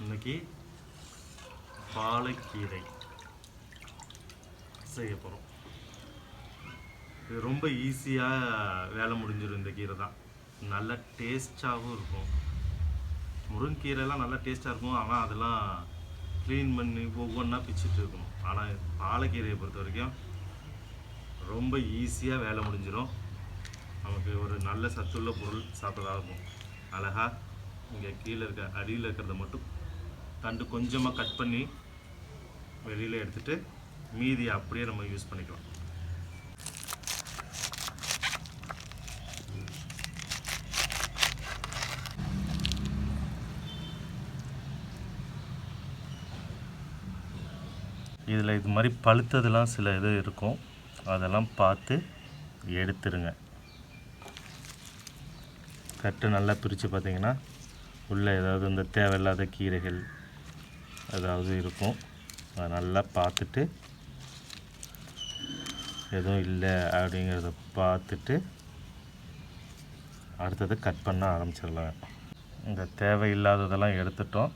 இன்னைக்கு பாலக்கீரை செய்ய போகிறோம். இது ரொம்ப ஈஸியாக வேலை முடிஞ்சிடும். இந்த கீரை தான் நல்ல டேஸ்ட்டாகவும் இருக்கும். முருங்கீரைலாம் நல்லா டேஸ்ட்டாக இருக்கும், ஆனால் அதெல்லாம் க்ளீன் பண்ணி ஒவ்வொன்றா பிச்சுட்டு இருக்கணும். ஆனால் பாலக்கீரையை பொறுத்த வரைக்கும் ரொம்ப ஈஸியாக வேலை முடிஞ்சிடும். நமக்கு ஒரு நல்ல சத்துள்ள பொருள் சாப்பிட்றதா இருக்கும். அழகாக இங்கே கீழே இருக்க அடியில் இருக்கிறத மட்டும் தண்டு கொஞ்சமாக கட் பண்ணி வெளியில் எடுத்துகிட்டு மீதியை அப்படியே நம்ம யூஸ் பண்ணிக்கலாம். இதில் இது மாதிரி பழுத்ததெல்லாம் சில இது இருக்கும், அதெல்லாம் பார்த்து எடுத்துருங்க. கட்டு நல்லா பிரித்து பார்த்தீங்கன்னா உள்ளே ஏதாவது இந்த தேவையில்லாத கீரைகள் ஏதாவது இருக்கும், அதை நல்லா பார்த்துட்டு எதுவும் இல்லை அப்படிங்கிறத பார்த்துட்டு அடுத்தது கட் பண்ண ஆரம்பிச்சிடலாம். இந்த தேவையில்லாததெல்லாம் எடுத்துட்டோம்,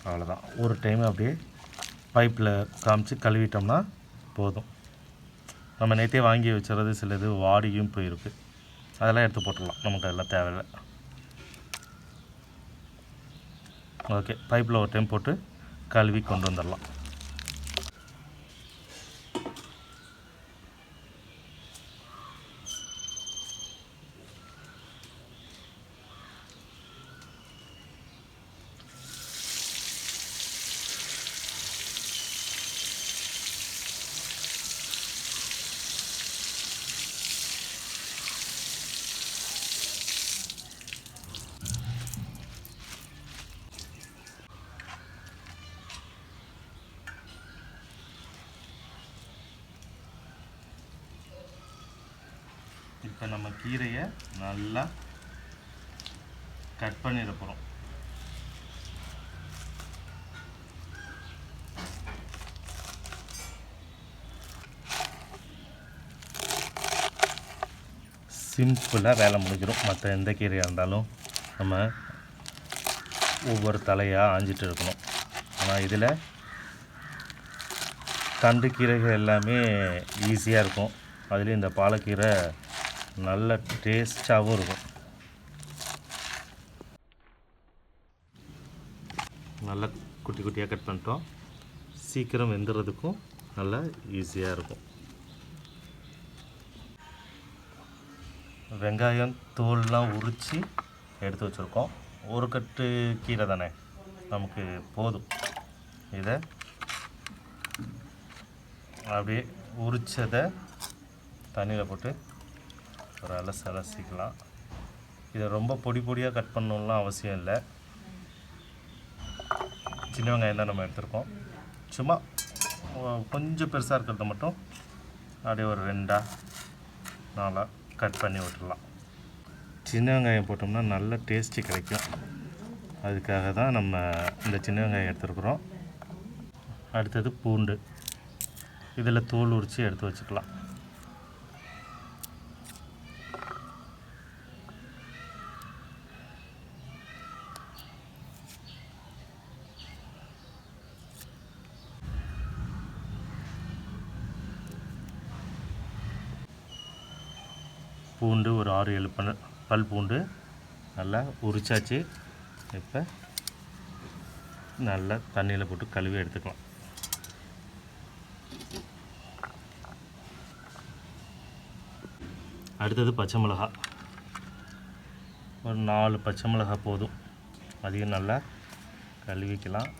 அவ்வளோதான். ஒரு டைம் அப்படியே பைப்பில் காமிச்சு கழுவிட்டோம்னா போதும். நம்ம நேற்றே வாங்கி வச்சுறது சிலது வாடியும் போயிருக்கு, அதெல்லாம் எடுத்து போட்டுடலாம், நமக்கு அதெல்லாம் தேவையில்லை. ஓகே, பைப்பில் ஒரு டைம் போட்டு கழுவி கொண்டு வந்துடலாம். இப்போ நம்ம கீரையை நல்லா கட் பண்ணிட போகிறோம். சிம்பிளாக வேலை முடிஞ்சிடும். மற்ற எந்த கீரையாக இருந்தாலும் நம்ம ஒவ்வொரு தலையாக ஆஞ்சிட்டு இருக்கணும். ஆனால் இதில் தண்டு கீரைகள் எல்லாமே ஈஸியாக இருக்கும். அதுலேயும் இந்த பாலக்கீரை நல்ல டேஸ்ட்டாகவும் இருக்கும். நல்லா குட்டி குட்டியாக கட் பண்ணிட்டோம், சீக்கிரம் வெந்துடுறதுக்கும் நல்லா ஈஸியாக இருக்கும். வெங்காயம் தோல்லாம் உரித்து எடுத்து வச்சுருக்கோம். ஒரு கட்டு கீரை தானே நமக்கு போதும். இதை அப்படியே உரித்ததை தண்ணியில் போட்டு ஒரு அலசிக்கலாம். இதை ரொம்ப பொடி பொடியாக கட் பண்ணணும்லாம் அவசியம் இல்லை. சின்ன வெங்காயம் தான் நம்ம எடுத்துருக்கோம். சும்மா கொஞ்சம் பெருசாக இருக்கிறத மட்டும் அப்படியே ஒரு 2-4 கட் பண்ணி விட்டுடலாம். சின்ன வெங்காயம் போட்டோம்னா நல்ல டேஸ்ட்டு கிடைக்கும், அதுக்காக தான் நம்ம இந்த சின்ன வெங்காயம் எடுத்துருக்குறோம். அடுத்தது பூண்டு, இதில் தோல் உரித்து எடுத்து வச்சுக்கலாம். பூண்டு ஒரு 6-7 பல் பூண்டு நல்லா உரிச்சாச்சு. இப்போ நல்லா தண்ணியில் போட்டு கழுவி எடுத்துக்கலாம். அடுத்தது பச்சை மிளகா, ஒரு 4 பச்சை மிளகா போதும். அதையும் நல்லா கழுவிக்கலாம்.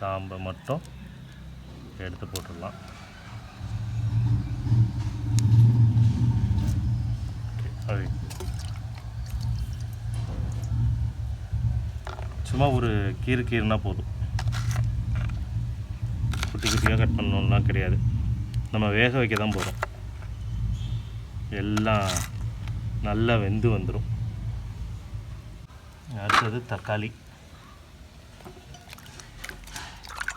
காம்பை மட்டும் எடுத்து போட்டுடலாம். சும்மா ஒரு கீரைனா போதும், குட்டி குட்டியாக கட் பண்ணணும்லாம் கிடையாது. நம்ம வேக வைக்க தான் போகிறோம். எல்லாம் நல்லா வெந்து வந்துடும். அடுத்தது தக்காளி.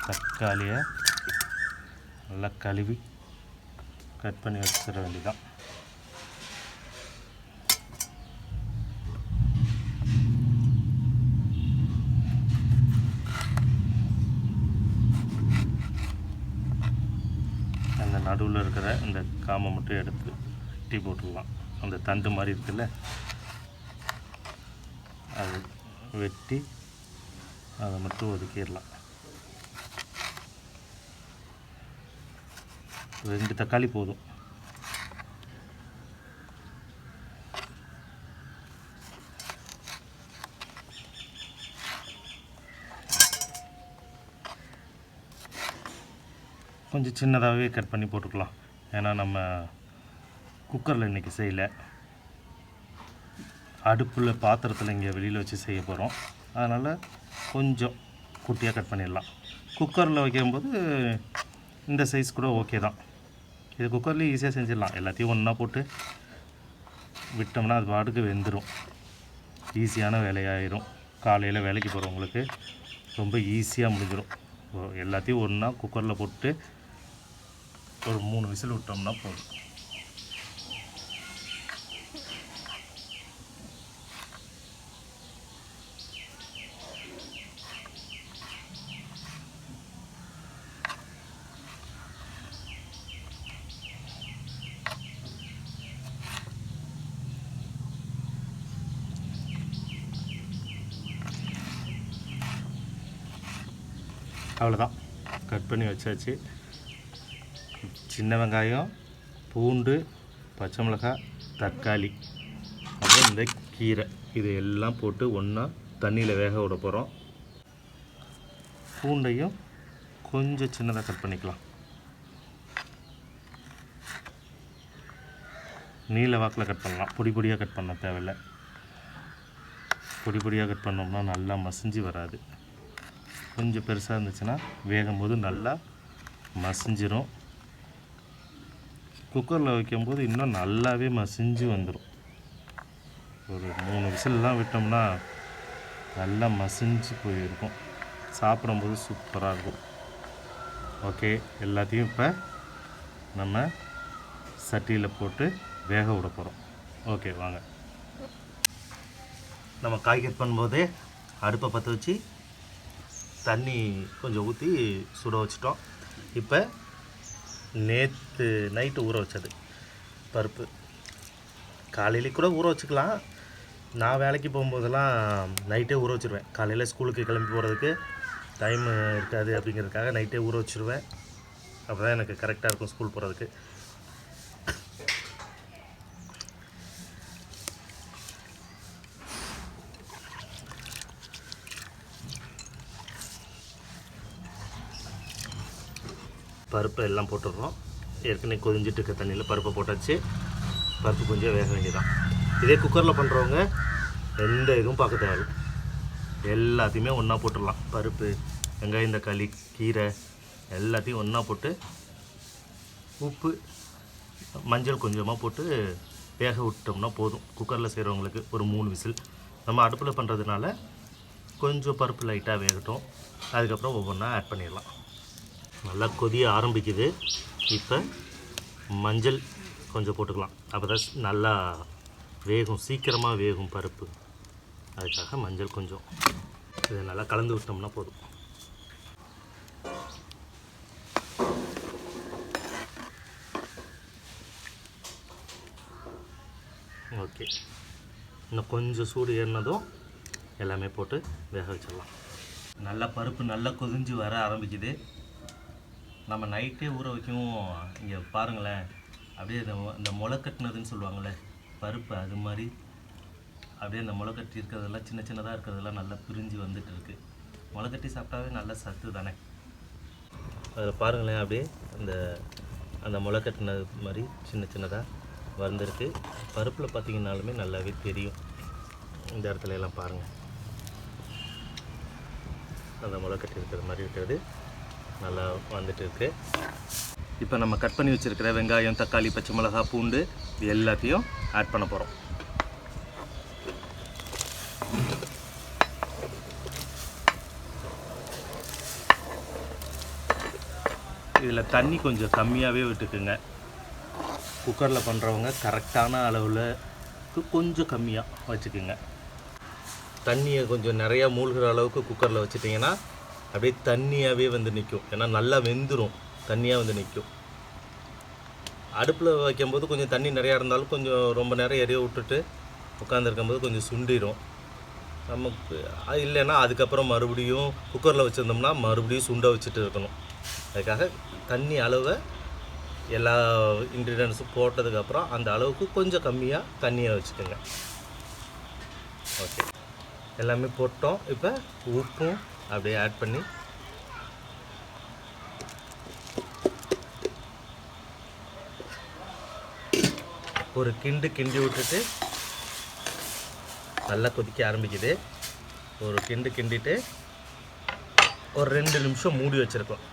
தக்காளியை நல்லா கழுவி கட் பண்ணி வச்சிட வேண்டியதான். நடுவில் இருக்கிற இந்த காமை மட்டும் எடுத்து வெட்டி போட்டுடலாம். அந்த தண்டு மாதிரி இருக்குல்ல, அது வெட்டி அதை மட்டும் ஒதுக்கிடலாம். 2 தக்காளி போதும். கொஞ்சம் சின்னதாகவே கட் பண்ணி போட்டுக்கலாம். ஏன்னா நம்ம குக்கரில் இன்றைக்கி செய்யலை, அடுப்பில் பாத்திரத்தில் இங்கே வெளியில் வச்சு செய்ய போகிறோம். அதனால் கொஞ்சம் குட்டியாக கட் பண்ணிடலாம். குக்கரில் வைக்கும்போது இந்த சைஸ் கூட ஓகே தான். இது குக்கர்லேயும் ஈஸியாக செஞ்சிடலாம். எல்லாத்தையும் ஒன்றா போட்டு விட்டோம்னா அது பாட்டுக்கு வெந்துடும். ஈஸியான வேலையாயிரும். காலையில் வேலைக்கு போகிறவங்களுக்கு ரொம்ப ஈஸியாக முடிஞ்சிடும். எல்லாத்தையும் ஒன்றா குக்கரில் போட்டு ஒரு 3 விசில் விட்டோம்னா போதும். அவ்வளோதான், கட் பண்ணி வச்சாச்சு. சின்ன வெங்காயம், பூண்டு, பச்சை மிளகாய், தக்காளி, அப்புறம் இந்த கீரை, இது எல்லாம் போட்டு ஒன்றா தண்ணியில் வேக விட போகிறோம். பூண்டையும் கொஞ்சம் சின்னதாக கட் பண்ணிக்கலாம். நீல வாக்கில் கட் பண்ணலாம், பொடி பொடியாக கட் பண்ண தேவையில்லை. பொடி பொடியாக கட் பண்ணோம்னா நல்லா மசிஞ்சு வராது. கொஞ்சம் பெருசாக இருந்துச்சுன்னா வேகும்போது நல்லா மசிஞ்சிரும். குக்கரில் வைக்கும்போது இன்னும் நல்லாவே மசிஞ்சு வந்துடும். ஒரு 3 விசில்லாம் விட்டோம்னா நல்லா மசிஞ்சு போயிருக்கும். சாப்பிடும்போது சூப்பராக இருக்கும். ஓகே, எல்லாத்தையும் இப்போ நம்ம சட்டியில் போட்டு வேக விட போகிறோம். ஓகே, வாங்க. நம்ம காய் கட் பண்ணும்போதே அடுப்பை பற்ற வச்சு தண்ணி கொஞ்சம் ஊற்றி சுட வச்சிட்டோம். இப்போ நேற்று நைட்டு ஊற வச்சது பருப்பு, காலையிலே கூட ஊற வச்சுக்கலாம். நான் வேலைக்கு போகும்போதெல்லாம் நைட்டே ஊற வச்சுருவேன். காலையில் ஸ்கூலுக்கு கிளம்பி போகிறதுக்கு டைம் இருக்காது அப்படிங்கிறதுக்காக நைட்டே ஊற வச்சுருவேன். அப்போ தான் எனக்கு கரெக்டாக இருக்கும் ஸ்கூல் போகிறதுக்கு. பருப்பை எல்லாம் போட்டுடுறோம். ஏற்கனவே கொதிஞ்சிட்டு இருக்க தண்ணியில் பருப்பை போட்டாச்சு. பருப்பு கொஞ்சம் வேக வேண்டியதான். இதே குக்கரில் பண்ணுறவங்க எந்த இதுவும் பார்க்க தேவை, எல்லாத்தையுமே ஒன்றா போட்டுடலாம். பருப்பு, வெங்காயம், தக்காளி, கீரை எல்லாத்தையும் ஒன்றா போட்டு உப்பு, மஞ்சள் கொஞ்சமாக போட்டு வேக விட்டோம்னா போதும். குக்கரில் செய்கிறவங்களுக்கு ஒரு 3 விசில். நம்ம அடுப்பில் பண்ணுறதுனால கொஞ்சம் பருப்பு லைட்டாக வேகட்டும். அதுக்கப்புறம் ஒவ்வொன்றா ஆட் பண்ணிடலாம். நல்லா கொதிய ஆரம்பிக்குது. இப்போ மஞ்சள் கொஞ்சம் போட்டுக்கலாம். அப்போ தான் நல்லா வேகும், சீக்கிரமாக வேகும் பருப்பு. அதுக்காக மஞ்சள் கொஞ்சம் இதை நல்லா கலந்து விட்டோம்னா போதும். ஓகே, இன்னும் கொஞ்சம் சூடு ஏறினதும் எல்லாமே போட்டு வேக வச்சிடலாம். நல்லா பருப்பு நல்லா கொதிஞ்சு வர ஆரம்பிக்குது. நம்ம நைட்டே ஊற வைக்கவும் இங்கே பாருங்களேன், அப்படியே இந்த முளை கட்டினதுன்னு சொல்லுவாங்களே பருப்பு, அது மாதிரி அப்படியே அந்த முளை கட்டி இருக்கிறதெல்லாம் சின்ன சின்னதாக இருக்கிறதெல்லாம் நல்லா பிரிஞ்சு வந்துட்டு இருக்கு. முளை கட்டி சாப்பிட்டாவே நல்ல சத்து தானே. அதில் பாருங்களேன், அப்படியே அந்த முளை கட்டினது மாதிரி சின்ன சின்னதாக வந்திருக்கு. பருப்பில் பார்த்திங்கனாலுமே நல்லாவே தெரியும். இந்த இடத்துல எல்லாம் பாருங்கள், அந்த முளை கட்டி இருக்கிற மாதிரி இருக்கிறது நல்லா வந்துட்டு இருக்கு. இப்போ நம்ம கட் பண்ணி வச்சுருக்கிற வெங்காயம், தக்காளி, பச்சை மிளகாய், பூண்டு இது எல்லாத்தையும் ஆட் பண்ண போகிறோம். இதில் தண்ணி கொஞ்சம் கம்மியாகவே விட்டுக்குங்க. குக்கரில் பண்ணுறவங்க கரெக்டான அளவில் கொஞ்சம் கம்மியாக வச்சுக்குங்க. தண்ணியை கொஞ்சம் நிறையா மூழ்கிற அளவுக்கு குக்கரில் வச்சுட்டிங்கன்னா அப்படியே தண்ணியாகவே வந்து நிற்கும். ஏன்னா நல்லா வெந்துடும், தண்ணியாக வந்து நிற்கும். அடுப்பில் வைக்கும்போது கொஞ்சம் தண்ணி நிறையா இருந்தாலும் கொஞ்சம் ரொம்ப நேரம் எரிய விட்டுட்டு உட்காந்துருக்கும்போது கொஞ்சம் சுண்டிடும். நமக்கு இல்லைன்னா அதுக்கப்புறம் மறுபடியும் குக்கரில் வச்சுருந்தோம்னா மறுபடியும் சுண்ட வச்சுட்டு இருக்கணும். அதுக்காக தண்ணி அளவை எல்லா இன்க்ரீடியன்ஸும் போட்டதுக்கப்புறம் அந்த அளவுக்கு கொஞ்சம் கம்மியாக தண்ணியை வச்சுக்கோங்க. ஓகே, எல்லாமே போட்டோம். இப்போ உப்பும் அப்படியே ஆட் பண்ணி ஒரு கிண்டி விட்டுட்டு நல்லா கொதிக்க ஆரம்பிக்குது. ஒரு கிண்டிட்டு ஒரு 2 நிமிஷம் மூடி வச்சுருக்கோம்.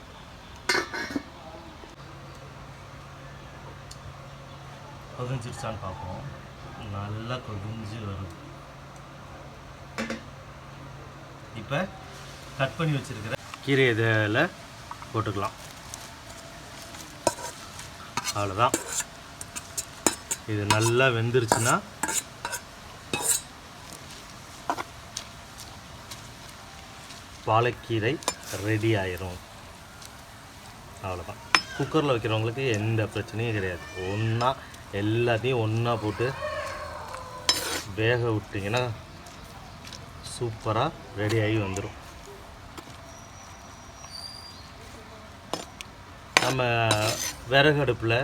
கொதிஞ்சிருச்சான்னு பார்ப்போம். நல்லா கொதிஞ்சு வரும். இப்போ கட் பண்ணி வச்சுருக்கிற கீரை இதில் போட்டுக்கலாம். அவ்வளோதான். இது நல்லா வெந்துருச்சுன்னா பாலக்கீரை ரெடி ஆயிரும். அவ்வளோதான். குக்கரில் வைக்கிறவங்களுக்கு எந்த பிரச்சனையும் கிடையாது. ஒன்றா எல்லாத்தையும் ஒன்றா போட்டு வேக விட்டிங்கன்னா சூப்பராக ரெடி ஆகி வந்துடும். நம்ம விறகு அடுப்பில்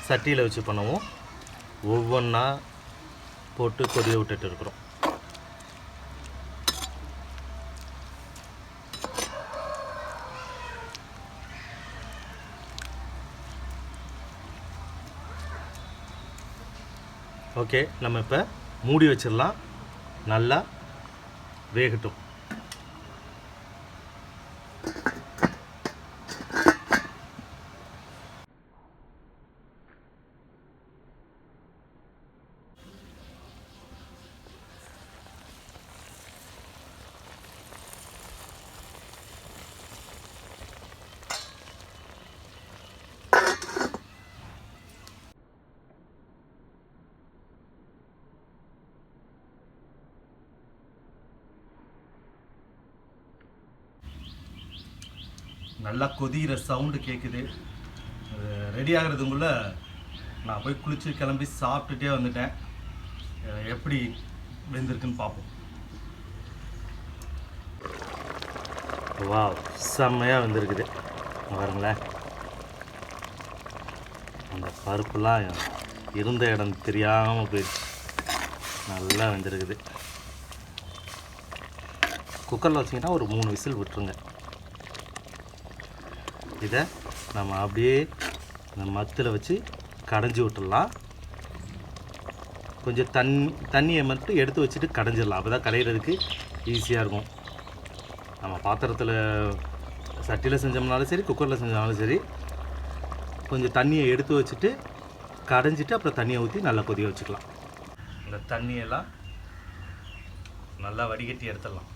சட்டியில் வச்சு பண்ணவும் ஒவ்வொன்றா போட்டு கொதிய விட்டுட்டு இருக்கிறோம். ஓகே, நம்ம இப்போ மூடி வச்சிடலாம். நல்லா வேகட்டும். நல்லா கொதிக்கிற சவுண்டு கேட்குது. ரெடி ஆகிறதுக்குள்ளே நான் போய் குளித்து கிளம்பி சாப்பிட்டுட்டே வந்துட்டேன். எப்படி வெந்திருக்குன்னு பார்ப்போம். வா, செம்மையாக வெந்திருக்குது பாருங்களேன். அந்த பருப்புலாம் இருந்த இடம் தெரியாமல் போயிடுச்சு. நல்லா வெந்திருக்குது. குக்கரில் வச்சிங்கன்னா ஒரு 3 விசில் விட்டுருங்க. இதை நம்ம அப்படியே இந்த மத்தில் வச்சு கடைஞ்சி விட்டுடலாம். கொஞ்சம் தண்ணியை மட்டும் எடுத்து வச்சுட்டு கடைஞ்சிடலாம். அப்போ தான் கடையிறதுக்கு ஈஸியாக இருக்கும். நம்ம பாத்திரத்தில் சட்டியில் செஞ்சோம்னாலும் சரி, குக்கரில் செஞ்சோம்னாலும் சரி, கொஞ்சம் தண்ணியை எடுத்து வச்சுட்டு கடைஞ்சிட்டு அப்புறம் தண்ணியை ஊற்றி நல்லா கொதிக்க வச்சுக்கலாம். இந்த தண்ணியெல்லாம் நல்லா வடிகட்டி எடுத்துடலாம்.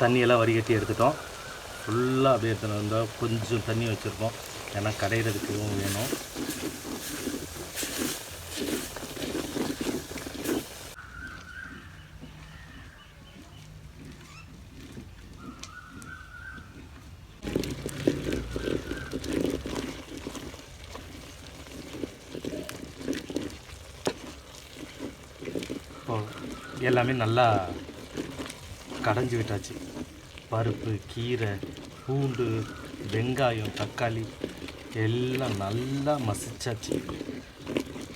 தண்ணியெல்லாம் வடிகட்டி எடுத்துட்டோம். ஃபுல்லாக அப்படியே எடுத்துகிட்டு வந்தால் கொஞ்சம் தண்ணி வச்சுருக்கோம். ஏன்னா கடையிறதுக்கும் வேணும். எல்லாமே நல்லா கடைஞ்சி விட்டாச்சு. பருப்பு, கீரை, பூண்டு, வெங்காயம், தக்காளி எல்லாம் நல்லா மசிச்சாச்சு.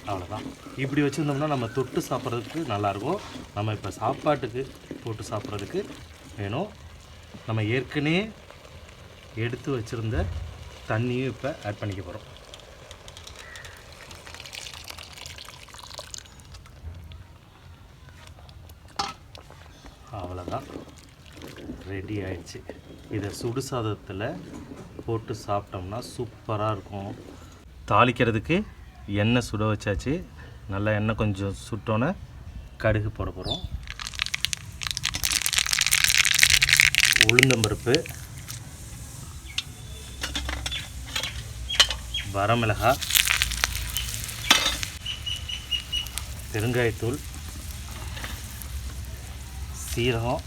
அவ்வளோதான். இப்படி வச்சுருந்தோம்னா நம்ம தொட்டு சாப்பிட்றதுக்கு நல்லாயிருக்கும். நம்ம இப்போ சாப்பாட்டுக்கு போட்டு சாப்பிட்றதுக்கு வேணும். நம்ம ஏற்கனவே எடுத்து வச்சுருந்த தண்ணியும் இப்போ ஆட் பண்ணிக்க போகிறோம். அவ்வளோதான், ரெடி ஆயிடுச்சு. இதை சுடு சாதத்தில் போட்டு சாப்பிட்டோம்னா சூப்பராக இருக்கும். தாளிக்கிறதுக்கு எண்ணெய் சுட வச்சாச்சு. நல்லா எண்ணெய் கொஞ்சம் சுட்டோன்னே கடுகு போட போகிறோம். உளுந்தம்பருப்பு, வரமிளகாய், பெருங்காயத்தூள், சீரகம்,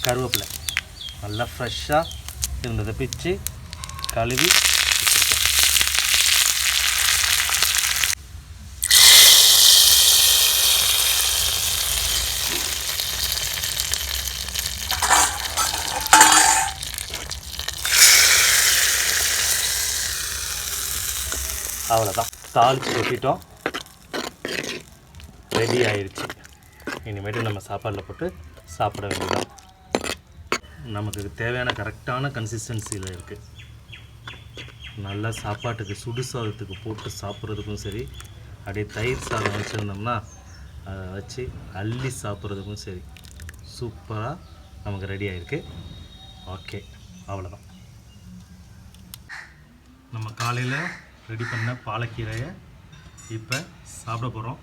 கருவேப்பிலை நல்லா ஃப்ரெஷ்ஷாக இருந்ததை பிச்சு கழுவி அவ்வளோதான். தாளித்து கொட்டிட்டோம், ரெடி ஆயிடுச்சு. இனிமேட்டு நம்ம சாப்பாடில் போட்டு சாப்பிட வேண்டியதான். நமக்கு தேவையான கரெக்டான கன்சிஸ்டன்சியில் இருக்குது. நல்லா சாப்பாட்டுக்கு சுடு சாதத்துக்கு போட்டு சாப்பிட்றதுக்கும் சரி, அப்படியே தயிர் சாதம் வச்சுருந்தோம்னா அதை வச்சு அள்ளி சாப்பிட்றதுக்கும் சரி சூப்பராக நமக்கு ரெடி ஆகிருக்கு. ஓகே, அவ்வளோதான். நம்ம காலையில் ரெடி பண்ண பாலக்கீரையை இப்போ சாப்பிட போகிறோம்.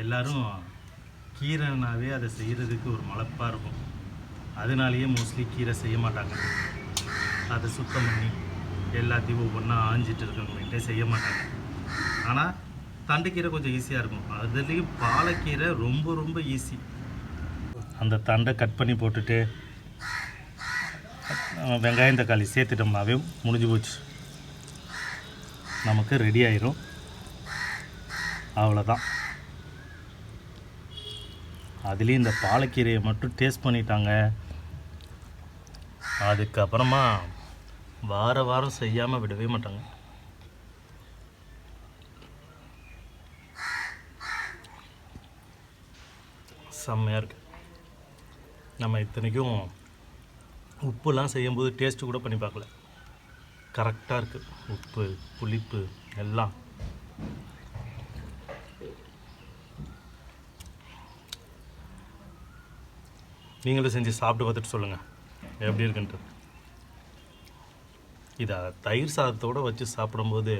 எல்லோரும் கீரைனாவே அதை செய்கிறதுக்கு ஒரு மலைப்பாக இருக்கும். அதனாலேயே மோஸ்ட்லி கீரை செய்ய மாட்டாங்க. அதை சுத்தம் பண்ணி எல்லாத்தையும் ஒவ்வொன்றா ஆஞ்சிட்டு இருக்கவங்ககிட்டே செய்ய மாட்டாங்க. ஆனால் தண்டுக்கீரை கொஞ்சம் ஈஸியாக இருக்கும். அதுலேயும் பாலக்கீரை ரொம்ப ரொம்ப ஈஸி. அந்த தண்டை கட் பண்ணி போட்டுட்டு வெங்காயம் தக்காளி சேர்த்துட்டோம்னாவே முடிஞ்சு போச்சு, நமக்கு ரெடி ஆயிரும். அவ்வளோதான். அதுலேயும் இந்த பாலக்கீரையை மட்டும் டேஸ்ட் பண்ணிட்டாங்க. அதுக்கப்புறமா வாரம் செய்யாமல் விடவே மாட்டாங்க. செம்மையாக இருக்குது. நம்ம இத்தனைக்கும் உப்புலாம் செய்யும்போது டேஸ்ட்டு கூட பண்ணி பார்க்கல. கரெக்டாக இருக்குது. உப்பு, புளிப்பு எல்லாம். நீங்களும் செஞ்சு சாப்பிட்டு பார்த்துட்டு சொல்லுங்கள் எப்படி இருக்குன்ட்டு. இதை தயிர் சாதத்தோடு வச்சு சாப்பிடும்போது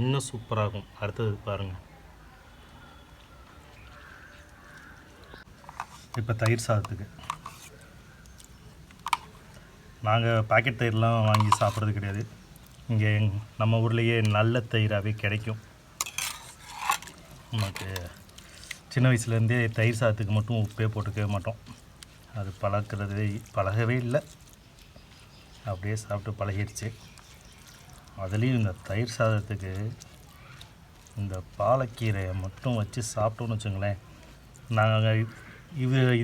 இன்னும் சூப்பராகும். அடுத்தது பாருங்கள். இப்போ தயிர் சாதத்துக்கு நாங்கள் பாக்கெட் தயிர்லாம் வாங்கி சாப்பிட்றது கிடையாது. இங்கே நம்ம ஊர்லேயே நல்ல தயிராகவே கிடைக்கும். நமக்கு சின்ன வயசுலேருந்தே தயிர் சாதத்துக்கு மட்டும் உப்பே போட்டுக்கவே மாட்டோம். அது பழகவே இல்லை, அப்படியே சாப்பிட்டு பழகிடுச்சு. அதுலேயும் இந்த தயிர் சாதத்துக்கு இந்த பாலக்கீரையை மட்டும் வச்சு சாப்பிட்டோன்னு வச்சுங்களேன். நாங்கள்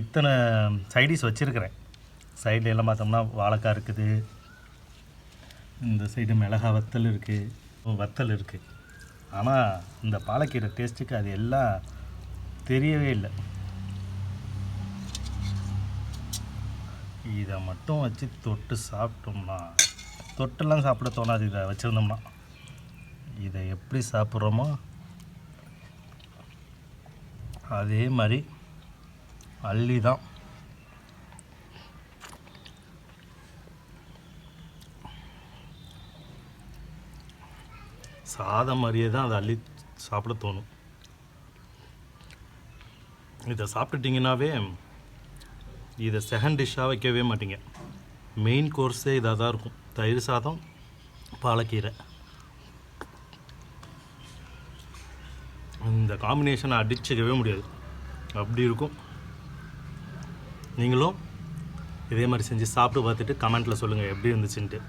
இத்தனை சைடிஷ் வச்சுருக்கிறேன். சைடில் எல்லாம் பார்த்தோம்னா வாழைக்காய் இருக்குது, இந்த சைடு மிளகாய் வத்தல் இருக்குது. ஆனால் இந்த பாலக்கீரை டேஸ்ட்டுக்கு அது எல்லாம் தெரியவே இல்லை. இதை மட்டும் வச்சு தொட்டு சாப்பிட்டோம்னா, தொட்டெல்லாம் சாப்பிட தோணாது. இதை வச்சுருந்தோம்னா இதை எப்படி சாப்பிட்றோமோ அதே மாதிரி அள்ளி தான். சாதம் மாதிரியே தான் அதை அள்ளி சாப்பிட தோணும். இதை சாப்பிட்டுட்டிங்கனாவே இதை செகண்ட் டிஷ்ஷாக வைக்கவே மாட்டீங்க. மெயின் கோர்ஸே இதாக தான் இருக்கும். தயிர் சாதம், பாலக்கீரை. இந்த காம்பினேஷனை அடிச்சிக்கவே முடியாது, அப்படி இருக்கும். நீங்களும் இதே மாதிரி செஞ்சு சாப்பிட்டு பார்த்துட்டு கமெண்ட்டில் சொல்லுங்கள் எப்படி இருந்துச்சுன்ட்டு.